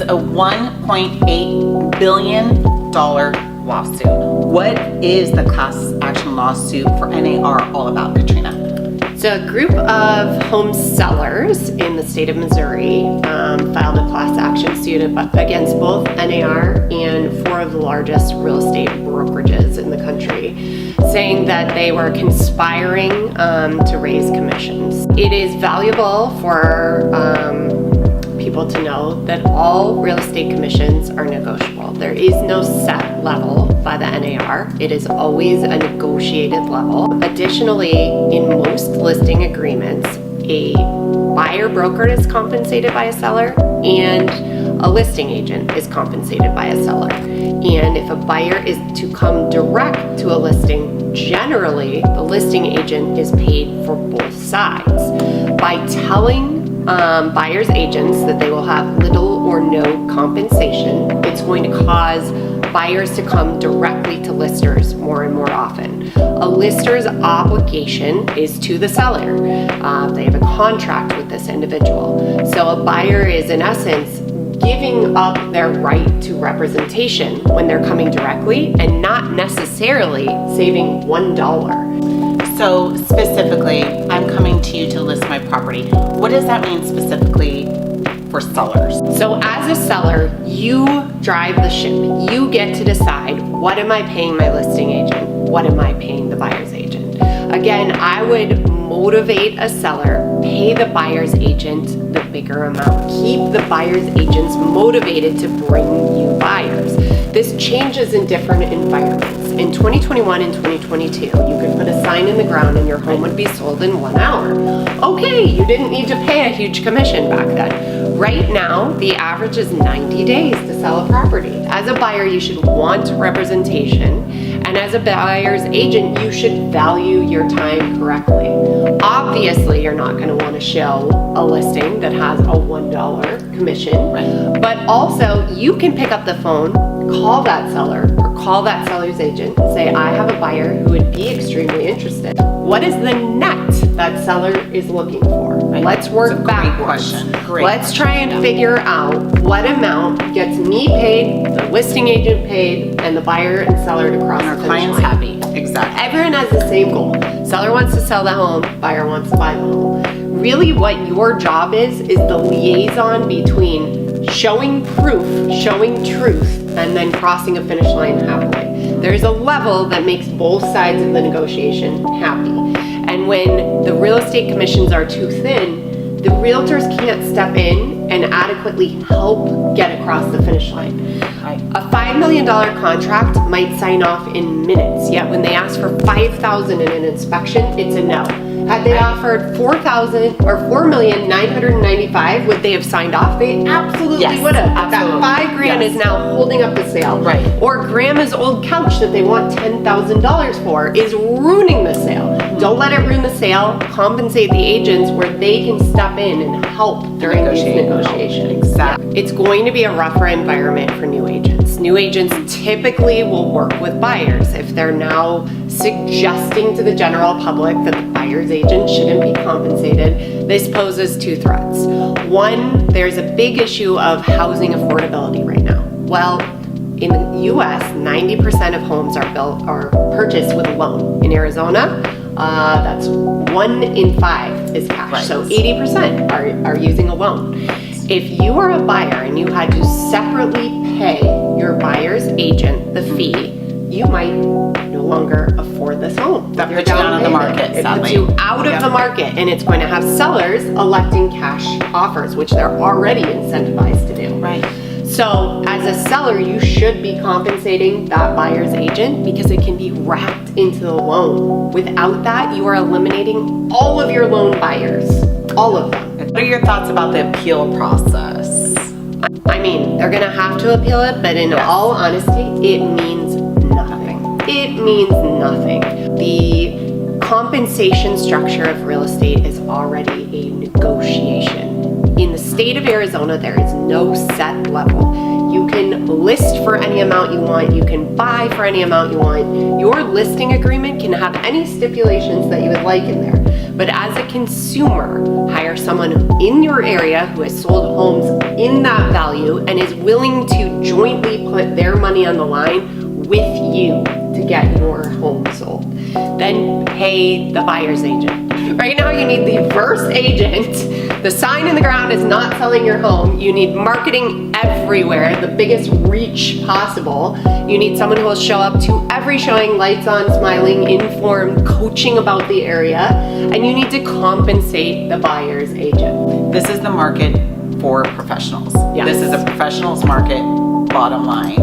a $1.8 billion lawsuit. What is the class action lawsuit for NAR all about, Katrina? So a group of home sellers in the state of Missouri filed a class action suit against both NAR and 4 of the largest real estate brokerages in the country, saying that they were conspiring to raise commissions. It is valuable for people to know that all real estate commissions are negotiable. There is no set level by the NAR. It is always a negotiated level. Additionally, in most listing agreements, a buyer broker is compensated by a seller and a listing agent is compensated by a seller. And if a buyer is to come direct to a listing, generally the listing agent is paid for both sides. By telling buyer's agents that they will have little or no compensation, it's going to cause buyers to come directly to listers more and more often. A lister's obligation is to the seller. They have a contract with this individual. So a buyer is in essence giving up their right to representation when they're coming directly and not necessarily saving $1. So specifically, I'm coming to you to list my property. What does that mean specifically for sellers? So as a seller, you drive the ship. You get to decide, what am I paying my listing agent? What am I paying the buyer's agent? Again, I would motivate a seller, pay the buyer's agent the bigger amount. Keep the buyer's agents motivated to bring you buyers. This changes in different environments. In 2021 and 2022, you could put a sign in the ground and your home would be sold in 1 hour. Okay, you didn't need to pay a huge commission back then. Right now, the average is 90 days to sell a property. As a buyer, you should want representation, and as a buyer's agent, you should value your time correctly. Obviously, you're not going to want to show a listing that has a $1 commission, but also you can pick up the phone, call that seller or call that seller's agent and say, I have a buyer who would be extremely interested. What is the net that seller is looking for? Let's work backwards. Let's try and figure out what amount gets me paid, the listing agent paid, and the buyer and seller to cross the finish line. Client's happy. Exactly. Everyone has the same goal. Seller wants to sell the home, buyer wants to buy the home. Really what your job is the liaison between showing proof, showing truth, and then crossing a finish line happily. There's a level that makes both sides of the negotiation happy. And when the real estate commissions are too thin, the realtors can't step in and adequately help get across the finish line. A $5 million contract might sign off in minutes, yet when they ask for $5,000 in an inspection, it's a no. Had they offered $4,000 or $4,995,000, would they have signed off? They absolutely would have. Absolutely. That $5,000 is now holding up the sale. Right. Or grandma's old couch that they want $10,000 for is ruining the sale. Don't let it ruin the sale. Compensate the agents where they can step in and help during these negotiations. Exactly. It's going to be a rougher environment for new agents. New agents typically will work with buyers. If they're now suggesting to the general public that the buyer's agent shouldn't be compensated, this poses 2 threats. One, there's a big issue of housing affordability right now. Well, in the US, 90% of homes are purchased with a loan. In Arizona, that's 1 in 5 is cash. Right. So 80% are using a loan. If you are a buyer and you had to separately pay your buyer's agent the fee, you might no longer afford this home. That puts you out of the market, sadly. It puts you out of the market, and it's going to have sellers electing cash offers, which they're already incentivized to do. Right. So as a seller, you should be compensating that buyer's agent because it can be wrapped into the loan. Without that, you are eliminating all of your loan buyers, all of them. What are your thoughts about the appeal process? I mean, they're gonna have to appeal it, but in all honesty, it means nothing. It means nothing. The compensation structure of real estate is already a negotiation. In the state of Arizona, there is no set level. You can list for any amount you want. You can buy for any amount you want. Your listing agreement can have any stipulations that you would like in there. But as a consumer, hire someone in your area who has sold homes in that value and is willing to jointly put their money on the line with you to get your home sold. Then pay the buyer's agent. Right now you need the first agent. The sign in the ground is not selling your home. You need marketing everywhere, the biggest reach possible. You need someone who will show up to every showing, lights on, smiling, informed, coaching about the area, and you need to compensate the buyer's agent. This is the market for professionals. Yes. This is a professionals market, bottom line.